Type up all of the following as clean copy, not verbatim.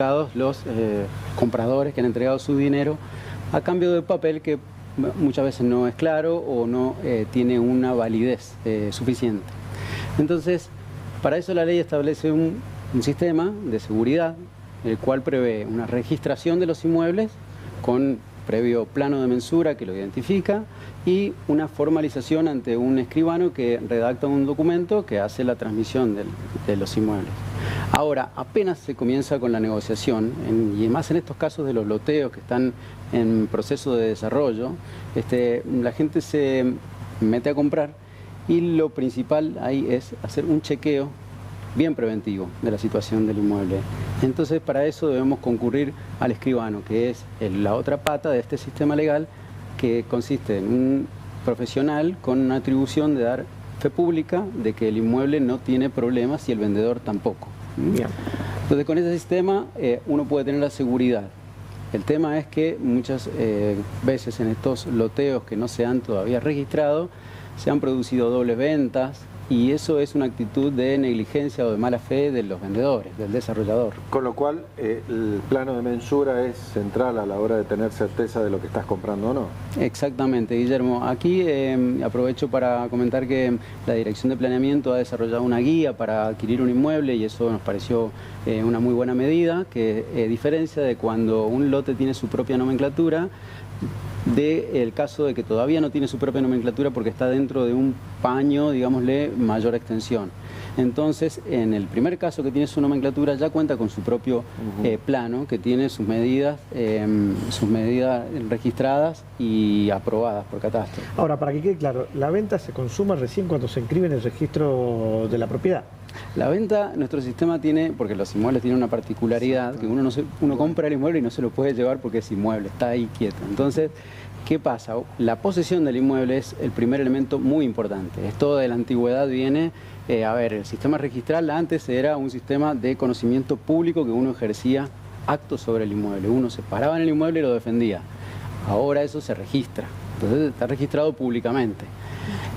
los compradores que han entregado su dinero a cambio de papel que muchas veces no es claro o no tiene una validez suficiente. Entonces, para eso la ley establece un sistema de seguridad, el cual prevé una registración de los inmuebles con previo plano de mensura que lo identifica y una formalización ante un escribano que redacta un documento que hace la transmisión de los inmuebles. Ahora, apenas se comienza con la negociación, y más en estos casos de los loteos que están en proceso de desarrollo, la gente se mete a comprar y lo principal ahí es hacer un chequeo bien preventivo de la situación del inmueble. Entonces, para eso debemos concurrir al escribano, que es la otra pata de este sistema legal, que consiste en un profesional con una atribución de dar fe pública de que el inmueble no tiene problemas y el vendedor tampoco. Bien. Entonces, con ese sistema uno puede tener la seguridad. El tema es que muchas veces en estos loteos que no se han todavía registrado, se han producido dobles ventas, y eso es una actitud de negligencia o de mala fe de los vendedores, del desarrollador. Con lo cual, el plano de mensura es central a la hora de tener certeza de lo que estás comprando o no. Exactamente, Guillermo. Aquí aprovecho para comentar que la Dirección de Planeamiento ha desarrollado una guía para adquirir un inmueble y eso nos pareció una muy buena medida, que diferencia de cuando un lote tiene su propia nomenclatura, del caso de que todavía no tiene su propia nomenclatura porque está dentro de un paño, digámosle, mayor extensión. Entonces, en el primer caso que tiene su nomenclatura, ya cuenta con su propio plano, que tiene sus medidas registradas y aprobadas por catastro. Ahora, para que quede claro, la venta se consuma recién cuando se inscribe en el registro de la propiedad. La venta, nuestro sistema tiene, porque los inmuebles tienen una particularidad, que uno compra el inmueble y no se lo puede llevar porque es inmueble, está ahí quieto. Entonces, ¿qué pasa? La posesión del inmueble es el primer elemento muy importante. Esto de la antigüedad viene, el sistema registral antes era un sistema de conocimiento público que uno ejercía actos sobre el inmueble. Uno se paraba en el inmueble y lo defendía. Ahora eso se registra, entonces está registrado públicamente.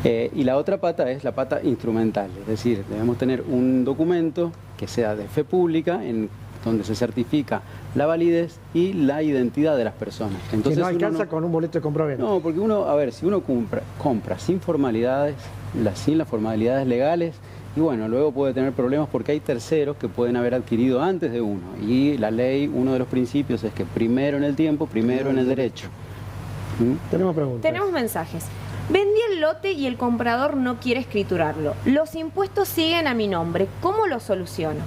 Y la otra pata es la pata instrumental, es decir, debemos tener un documento que sea de fe pública, en donde se certifica la validez y la identidad de las personas. Entonces, que no alcanza con un boleto de compra-venta. No, porque si uno compra sin formalidades, sin las formalidades legales, y bueno, luego puede tener problemas porque hay terceros que pueden haber adquirido antes de uno. Y la ley, uno de los principios es que primero en el tiempo, primero en el derecho. Tenemos preguntas. Tenemos mensajes. Vendí el lote y el comprador no quiere escriturarlo. Los impuestos siguen a mi nombre. ¿Cómo lo soluciono?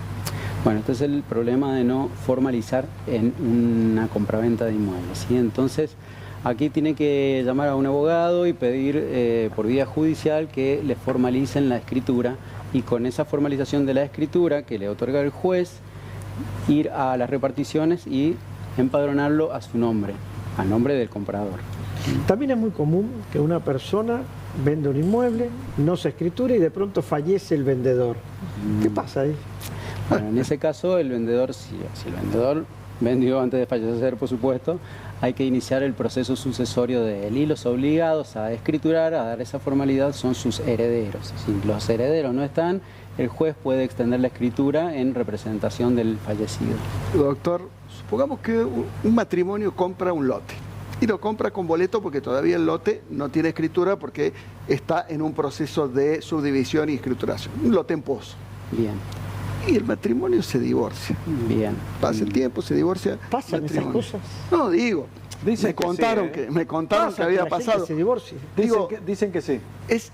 Bueno, este es el problema de no formalizar en una compraventa de inmuebles, ¿sí? Entonces, aquí tiene que llamar a un abogado y pedir por vía judicial que le formalicen la escritura, y con esa formalización de la escritura que le otorga el juez, ir a las reparticiones y empadronarlo a su nombre, a nombre del comprador. También es muy común que una persona vende un inmueble, no se escritura y de pronto fallece el vendedor. ¿Qué pasa ahí? Bueno, en ese caso el vendedor, si el vendedor vendió antes de fallecer, por supuesto, hay que iniciar el proceso sucesorio de él, y los obligados a escriturar, a dar esa formalidad, son sus herederos. Si los herederos no están, el juez puede extender la escritura en representación del fallecido. Doctor, supongamos que un matrimonio compra un lote y lo compra con boleto porque todavía el lote no tiene escritura porque está en un proceso de subdivisión y escrituración. Un lote en pozo. Bien. Y el matrimonio se divorcia. Bien. Pasa el tiempo, se divorcia. ¿Pasan esas cosas? No, digo. Dicen me contaron que, me contaron que había pasado. Que se divorcie. Dicen que sí. Es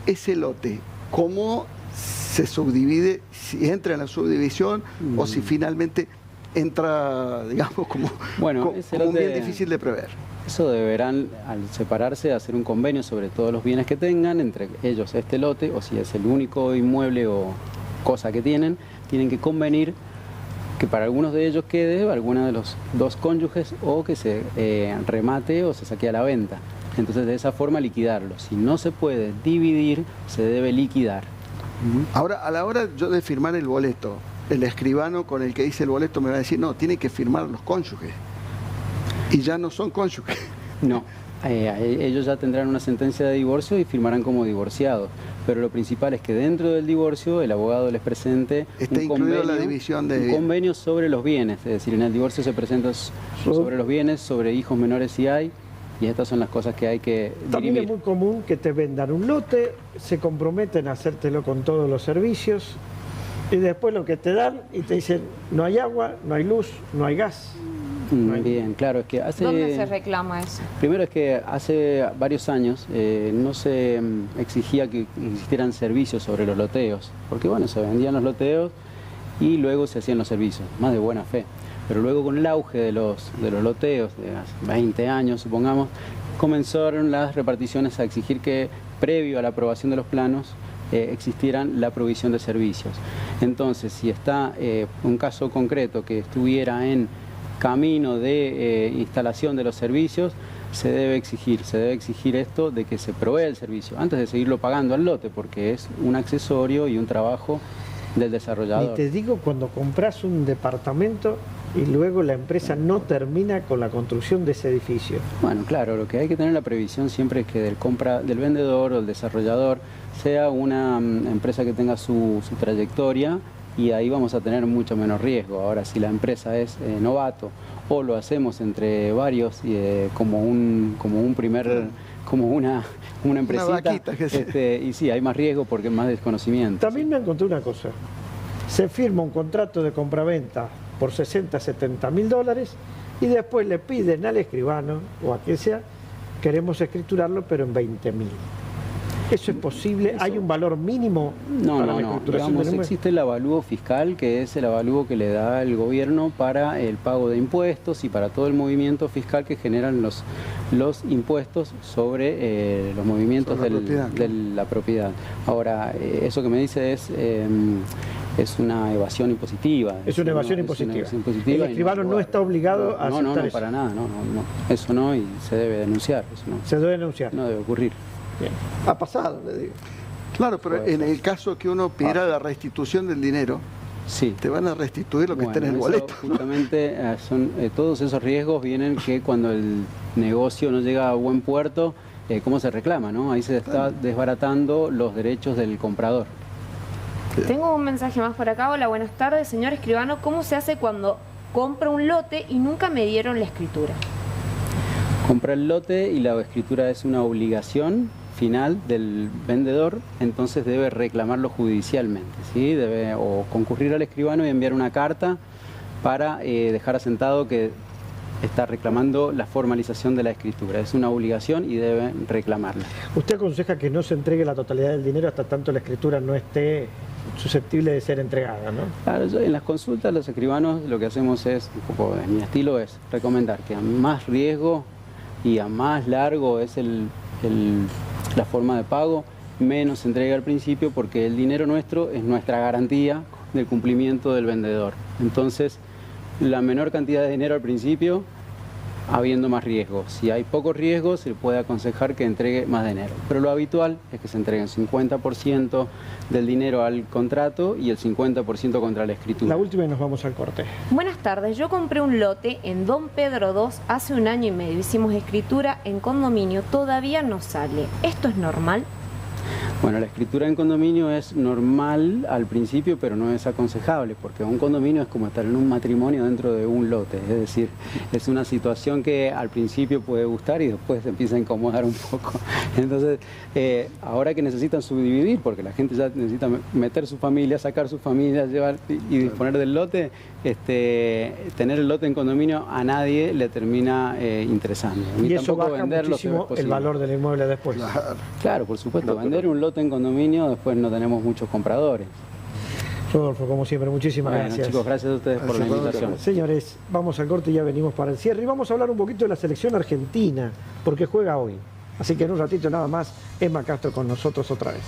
ese lote, ¿cómo se subdivide? Si entra en la subdivisión o si finalmente entra, digamos, como un bien difícil de prever. Eso deberán, al separarse, hacer un convenio sobre todos los bienes que tengan, entre ellos este lote, o si es el único inmueble o cosa que tienen que convenir que para algunos de ellos quede alguno de los dos cónyuges, o que se remate o se saque a la venta. Entonces, de esa forma liquidarlo. Si no se puede dividir, se debe liquidar. Ahora, a la hora yo de firmar el boleto, el escribano con el que hice el boleto me va a decir, no, tiene que firmar los cónyuges. Y ya no son cónyuges. No. ellos ya tendrán una sentencia de divorcio y firmarán como divorciados. Pero lo principal es que dentro del divorcio el abogado les presente Está incluido la división de un convenio sobre los bienes. Es decir, en el divorcio se presenta sobre los bienes, sobre hijos menores si hay, y estas son las cosas que hay que También dirimir. es muy común que te vendan un lote, se comprometen a hacértelo con todos los servicios y después lo que te dan y te dicen no hay agua, no hay luz, no hay gas. Bien, claro, es que hace... ¿Dónde se reclama eso? Primero es que hace varios años no se exigía que existieran servicios sobre los loteos, porque bueno, se vendían los loteos y luego se hacían los servicios, más de buena fe. Pero luego con el auge de los loteos, de hace 20 años supongamos, comenzaron las reparticiones a exigir que previo a la aprobación de los planos existieran la provisión de servicios. Entonces, si está un caso concreto que estuviera en camino de instalación de los servicios, se debe exigir esto de que se provea el servicio antes de seguirlo pagando al lote, porque es un accesorio y un trabajo del desarrollador. Y te digo, cuando compras un departamento y luego la empresa no termina con la construcción de ese edificio. Bueno, claro, lo que hay que tener la previsión siempre es que del vendedor o el desarrollador sea una empresa que tenga su trayectoria, y ahí vamos a tener mucho menos riesgo. Ahora, si la empresa es novato o lo hacemos entre varios como una empresita, vaquita, y sí, hay más riesgo porque es más desconocimiento. También me encontré una cosa, se firma un contrato de compraventa por 60, 70 mil dólares y después le piden al escribano o a quien sea, queremos escriturarlo pero en 20 mil. ¿Eso es posible? ¿Hay un valor mínimo para la escrituración del Digamos, inmueble? existe el avalúo fiscal, que es el avalúo que le da el gobierno para el pago de impuestos y para todo el movimiento fiscal que generan los impuestos sobre los movimientos Sobre la propiedad, de la propiedad. Ahora, eso que me dice es una evasión impositiva. Es una evasión impositiva. El y escribano no está obligado a aceptar no, eso. para nada, no. Eso no, y se debe denunciar. Eso Se debe denunciar. no debe ocurrir. Bien. Ha pasado, le digo. Claro, pero en el caso que uno pidiera la restitución del dinero, Sí. te van a restituir lo que está en el eso boleto, ¿no? Justamente todos esos riesgos vienen que cuando el negocio no llega a buen puerto, ¿cómo se reclama? ¿No? Ahí se está desbaratando los derechos del comprador. Tengo un mensaje más por acá. Hola, buenas tardes, señor escribano. ¿Cómo se hace cuando compro un lote y nunca me dieron la escritura? Compra el lote y la escritura es una obligación final del vendedor, entonces debe reclamarlo judicialmente, ¿sí? Debe o concurrir al escribano y enviar una carta para dejar asentado que está reclamando la formalización de la escritura. Es una obligación y debe reclamarla. Usted aconseja que no se entregue la totalidad del dinero hasta tanto la escritura no esté susceptible de ser entregada, ¿no? Claro, en las consultas los escribanos lo que hacemos es, un poco de mi estilo, es recomendar que a más riesgo y a más largo es la forma de pago, menos se entrega al principio, porque el dinero nuestro es nuestra garantía del cumplimiento del vendedor. Entonces, la menor cantidad de dinero al principio, habiendo más riesgo. Si hay poco riesgo, se le puede aconsejar que entregue más dinero. Pero lo habitual es que se entreguen 50% del dinero al contrato y el 50% contra la escritura. La última y nos vamos al corte. Buenas tardes, yo compré un lote en Don Pedro II hace 1 año y medio. Hicimos escritura en condominio, todavía no sale. ¿Esto es normal? Bueno, la escritura en condominio es normal al principio, pero no es aconsejable, porque un condominio es como estar en un matrimonio dentro de un lote. Es decir, es una situación que al principio puede gustar y después se empieza a incomodar un poco. Entonces, ahora que necesitan subdividir, porque la gente ya necesita meter su familia, sacar su familia, llevar y disponer del lote, tener el lote en condominio a nadie le termina interesando. Y eso baja venderlo se ve muchísimo el posible. valor del inmueble después. Claro, por supuesto, vender un lote en condominio, después no tenemos muchos compradores. Rodolfo, como siempre, muchísimas Bueno, gracias. chicos, gracias a ustedes por la invitación. Señores, vamos al corte y ya venimos para el cierre. Y vamos a hablar un poquito de la selección argentina, porque juega hoy. Así que en un ratito nada más, Emma Castro con nosotros otra vez.